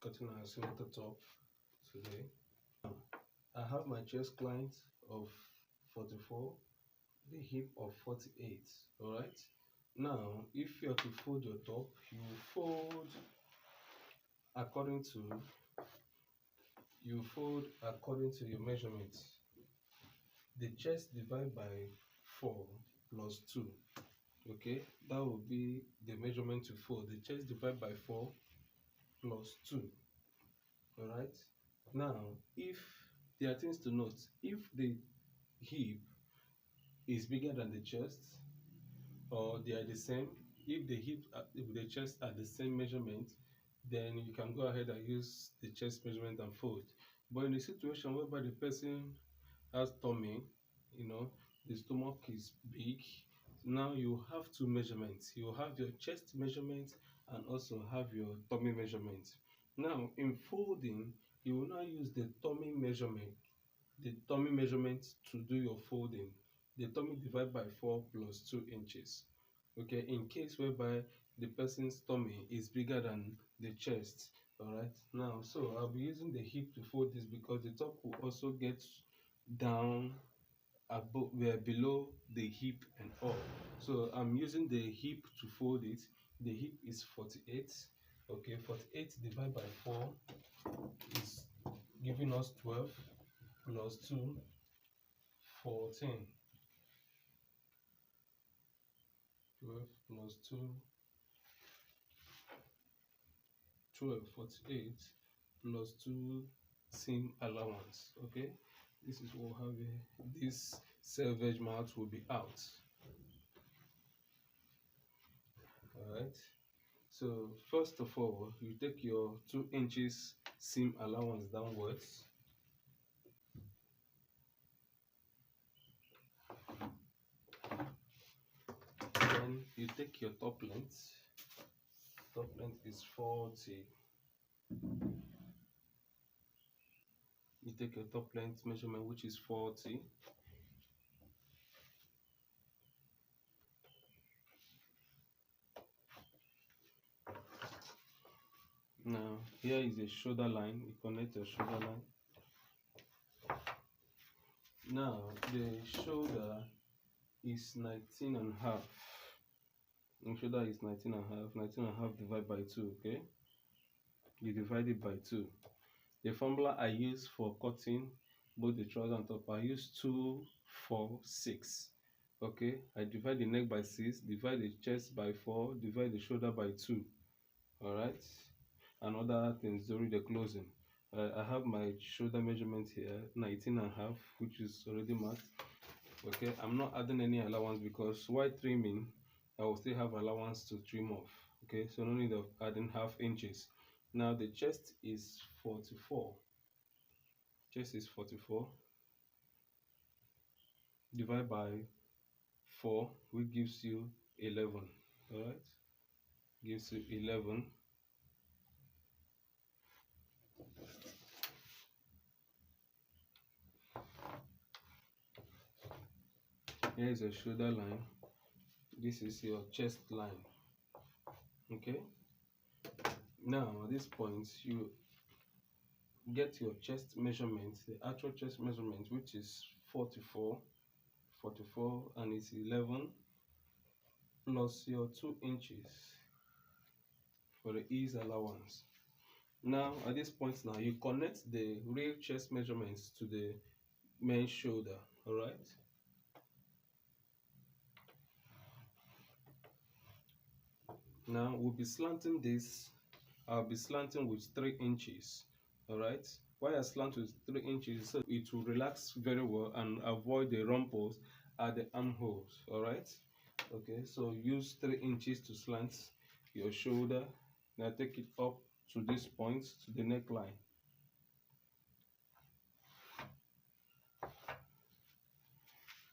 cutting our center top today. I have my chest client of 44, the hip of 48. All right. Now, if you are to fold your top, you fold according to your measurement. The chest divide by 4 plus 2. Okay, that will be the measurement to fold. The chest divide by 4 plus 2. All right. Now, if there are things to note, if the hip is bigger than the chest, or they are the same, if the hip and the chest are the same measurement, then you can go ahead and use the chest measurement and fold. But in a situation whereby the person has tummy, the stomach is big, now you have two measurements. You have your chest measurement and also have your tummy measurement. Now, in folding, you will now use the tummy measurement to do your folding. The tummy divided by 4 plus 2 inches. Okay, in case whereby the person's tummy is bigger than the chest. All right, now, so I'll be using the hip to fold this because the top will also get down above, below the hip and all. So I'm using the hip to fold it. The hip is 48. Okay, 48 divided by 4 is giving us 12 plus 2, 14. 12 plus 2, 12, 48 plus 2 seam allowance. Okay, this is what we'll have here. This selvage mouth will be out. Alright, so first of all, you take your 2 inches seam allowance downwards. Then you take your top length. Top length is 40. You take your top length measurement, which is 40. Now, here is a shoulder line. You connect your shoulder line. Now, the shoulder is 19 and a half. The shoulder is 19 and a half. 19 and a half divided by 2, okay? You divide it by 2. The formula I use for cutting both the trouser and top, I use 2, 4, 6. Okay, I divide the neck by 6, divide the chest by 4, divide the shoulder by 2. All right, and other things during the closing. I have my shoulder measurement here, 19 and a half, which is already marked. Okay, I'm not adding any allowance because while trimming, I will still have allowance to trim off. Okay, so no need of adding half inches. Now the chest is 44. Chest is 44. Divide by 4, which gives you 11. All right, gives you 11. Here is a shoulder line. This is your chest line. Okay, now at this point you get your chest measurement, the actual chest measurement, which is 44, and it's 11 plus your 2 inches for the ease allowance. Now at this point now you connect the real chest measurements to the main shoulder. All right, now we'll be slanting this. I'll be slanting with 3 inches. All right, why I slant with 3 inches, so it will relax very well and avoid the rumples at the armholes. All right, okay, so use 3 inches to slant your shoulder. Now take it up to this point, to the neckline.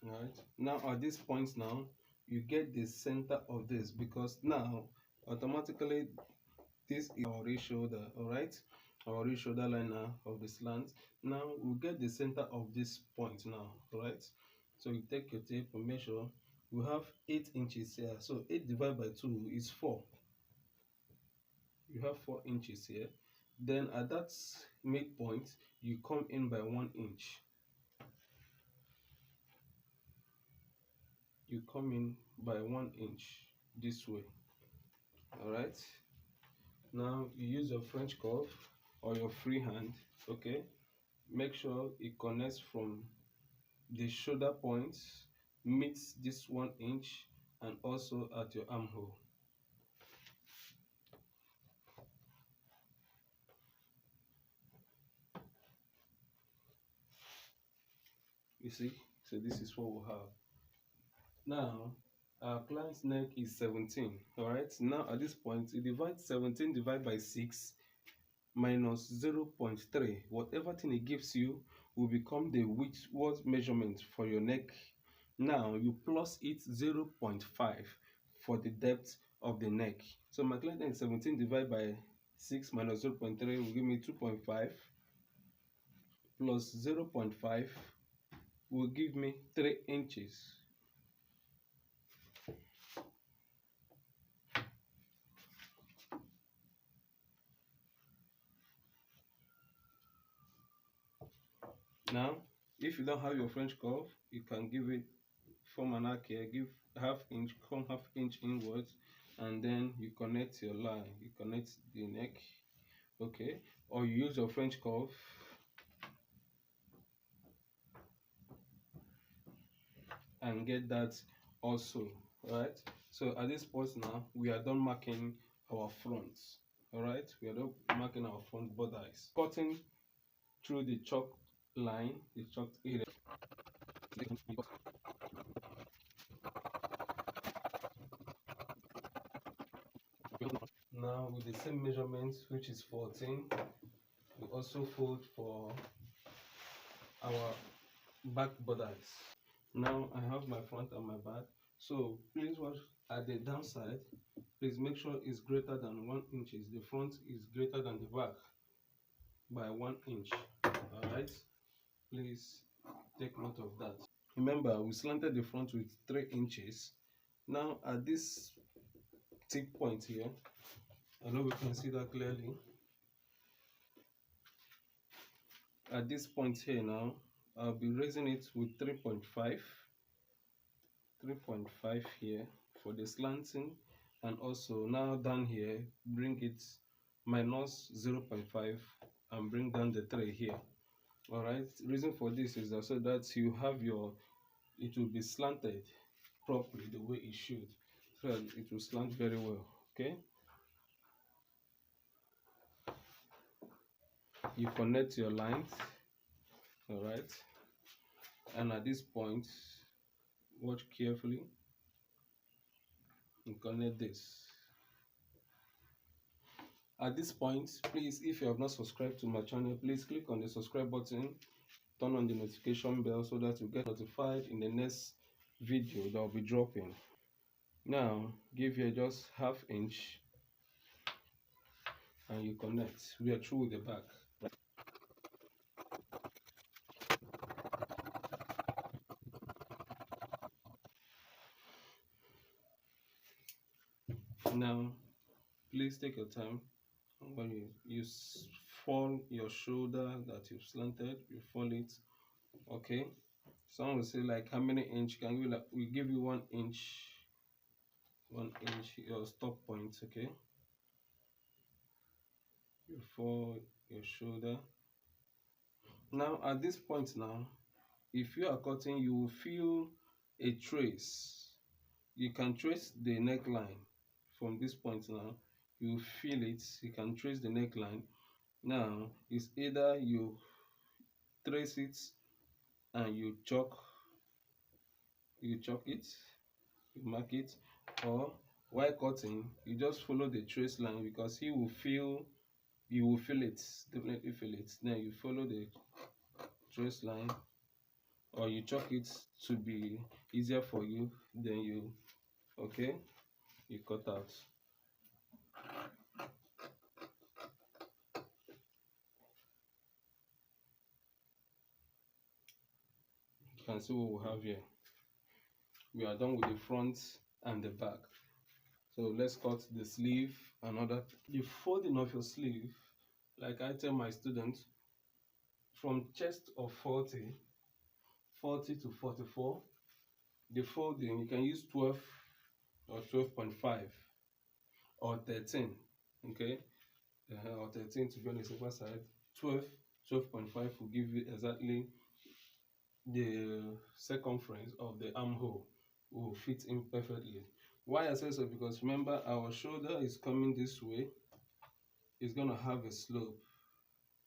All right, now at this point now you get the center of this, because now automatically this is our real shoulder. All right, our real shoulder line now of the slant. Now we'll get the center of this point now. All right, so you take your tape and measure. We have 8 inches here, so 8 divided by 2 is 4. You have 4 inches here. Then at that midpoint, you come in by 1 inch. You come in by 1 inch this way. All right. Now you use your French curve or your free hand. Okay. Make sure it connects from the shoulder point, meets this 1 inch, and also at your armhole. You see, so this is what we have. Now our client's neck is 17. All right, now at this point you divide 17 divided by 6 minus 0.3. Whatever thing it gives you will become the width measurement for your neck. Now you plus it 0.5 for the depth of the neck. So my client neck is 17 divided by 6 minus 0.3 will give me 2.5 plus 0.5 will give me 3 inches. Now, if you don't have your French curve, you can give it form an arc here, give half inch, come half inch inwards, and then you connect your line. You connect the neck, okay? Or you use your French curve. And get that also, right? So at this point now, we are done marking our fronts, all right? We are done marking our front borders. Cutting through the chalk line, the chalk area. Now with the same measurements, which is 14, we also fold for our back borders. Now I have my front and my back. So please watch at the downside. Please make sure it's greater than 1 inch. The front is greater than the back by 1 inch. All right. Please take note of that. Remember, we slanted the front with 3 inches. Now at this tip point here, I know we can see that clearly. At this point here now, I'll be raising it with 3.5 here for the slanting, and also now down here bring it minus 0.5 and bring down the 3 here. All right, reason for this is that so that you have your, it will be slanted properly the way it should, so that it will slant very well. Okay, you connect your lines, all right, and at this point watch carefully and connect this. At this point, please, if you have not subscribed to my channel, please click on the subscribe button, turn on the notification bell so that you get notified in the next video that will be dropping. Now give here just half inch and you connect. We are through with the back. Now please take your time. When you fall your shoulder that you've slanted, you fall it. Okay, someone will say like how many inch can you, like we give you 1 inch, 1 inch your stop point. Okay, you fall your shoulder. Now at this point now, if you are cutting, you will feel a trace. You can trace the neckline from this point now. You feel it, you can trace the neckline. Now it's either you trace it and you chalk it, you mark it, or while cutting you just follow the trace line, because you will feel it, definitely feel it. Then you follow the trace line or you chalk it to be easier for you. Then you, okay, you cut out. You can see what we have here. We are done with the front and the back. So let's cut the sleeve. The folding of your sleeve, like I tell my students, from chest of 40 to 44, the folding you can use 12 or 12.5 or 13, okay, or 13 to be on the safer side. 12.5 will give you exactly the circumference of the armhole, will fit in perfectly. Why I say so? Because remember, our shoulder is coming this way, it's going to have a slope,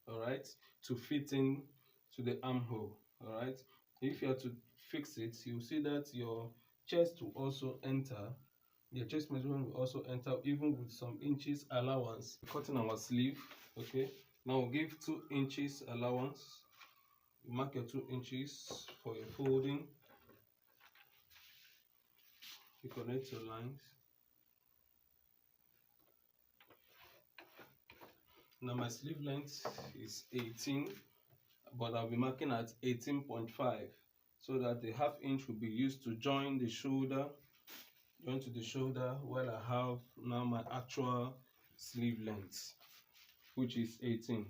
all right, to fit in to the armhole, all right. If you are to fix it, you see that your chest will also enter, your chest measurement will also enter, even with some inches allowance. Cutting our sleeve, okay, now we'll give 2 inches allowance. You mark your 2 inches for your folding, you connect your lines. Now my sleeve length is 18, but I'll be marking at 18.5, so that the ½ inch will be used to join the shoulder, to the shoulder, while I have now my actual sleeve length, which is 18.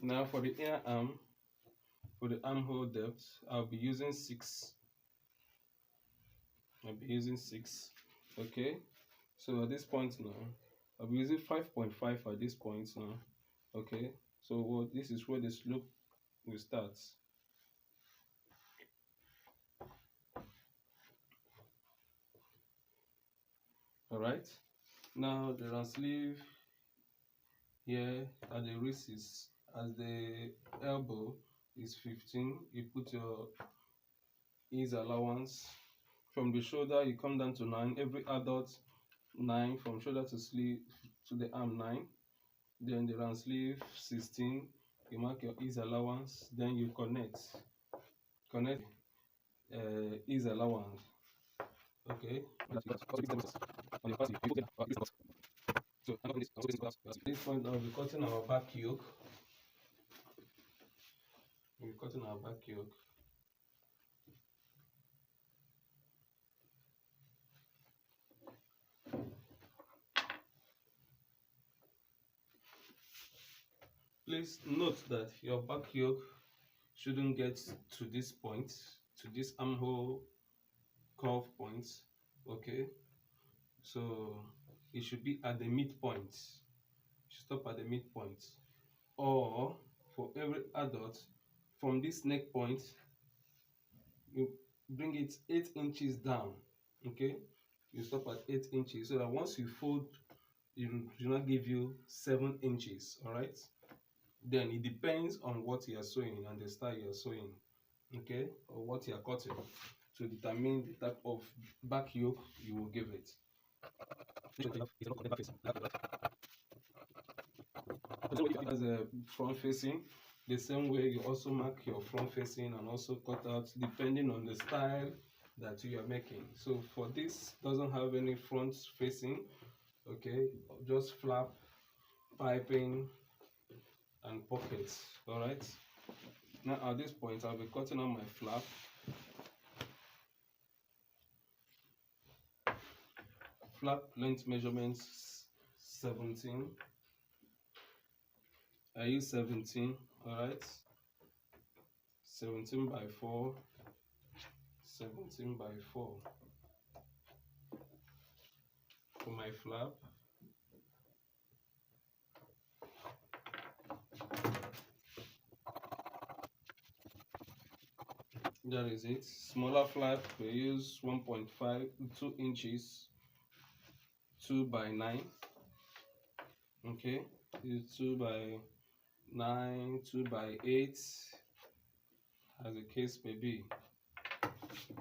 Now for the inner arm, for the armhole depth, I'll be using 6. Okay. So at this point now, I'll be using 5.5 at this point now. Okay. So this is where the slope will start. All right. Now the round sleeve here at the wrist is, as the elbow is 15, you put your ease allowance. From the shoulder you come down to 9. Every adult 9, from shoulder to sleeve to the arm 9. Then the round sleeve 16, you mark your ease allowance, then you connect ease allowance. Okay. So at this point I'll be cutting our back yoke. Please note that your back yoke shouldn't get to this point, to this armhole curve point. Okay, so it should be at the midpoint. You should stop at the midpoint. Or for every adult, from this neck point, you bring it 8 inches down. Okay, you stop at 8 inches, so that once you fold, it will not give you 7 inches. All right. Then it depends on what you are sewing and the style you are sewing, okay, or what you are cutting, to determine the type of back yoke you will give it. As a front facing, the same way you also mark your front facing and also cut out depending on the style that you are making. So for this, doesn't have any front facing, okay, just flap, piping and pockets. All right. Now at this point I'll be cutting on my flap. Flap length measurements 17. I use 17. All right. 17 by 4. 17 by 4 for my flap. That is it. Smaller flap, we use 1.5, 2 inches, 2 by 9. Okay, use 2 by 9, 2 by 8, as the case may be.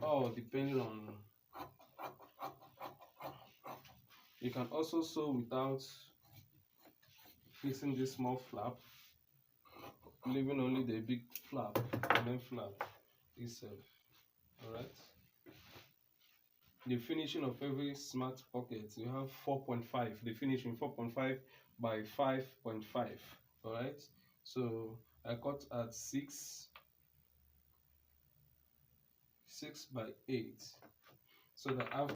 Oh, depending on. You can also sew without fixing this small flap, leaving only the big flap, main flap itself. All right. The finishing of every smart pocket, you have 4.5. The finishing 4.5 by 5.5. All right. So I cut at 6 by 8. so that after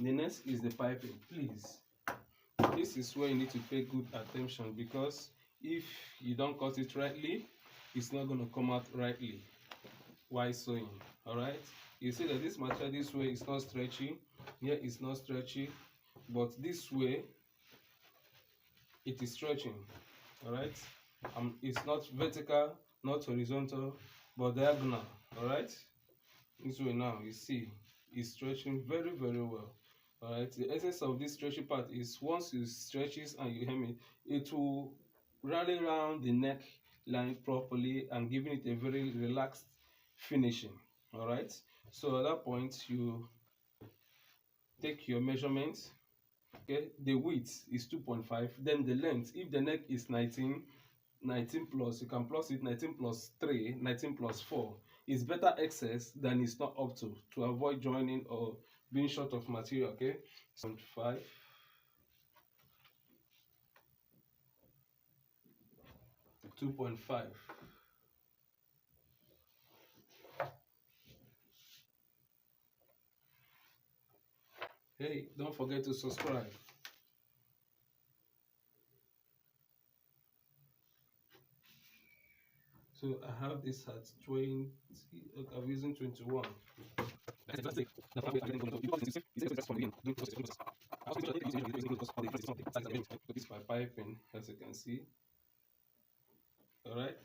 the next is the piping. Please, this is where you need to pay good attention, because if you don't cut it rightly, it's not going to come out rightly while sewing. All right, you see that this material this way is not stretchy, here it's not stretchy, but this way it is stretching. All right, it's not vertical, not horizontal, but diagonal. All right, this way now you see it's stretching very well. All right, the essence of this stretchy part is once you stretches and you hem it will rally around the neck line properly and giving it a very relaxed finishing. All right, so at that point you take your measurements. Okay, the width is 2.5, then the length, if the neck is 19 plus, you can plus it 19 plus 3, 19 plus 4. It's better excess than it's not up to avoid joining or being short of material. Okay, 5, 2.5. Hey, don't forget to subscribe. So I have this at 20, I'm using 21. This is my piping, as you can see. All right.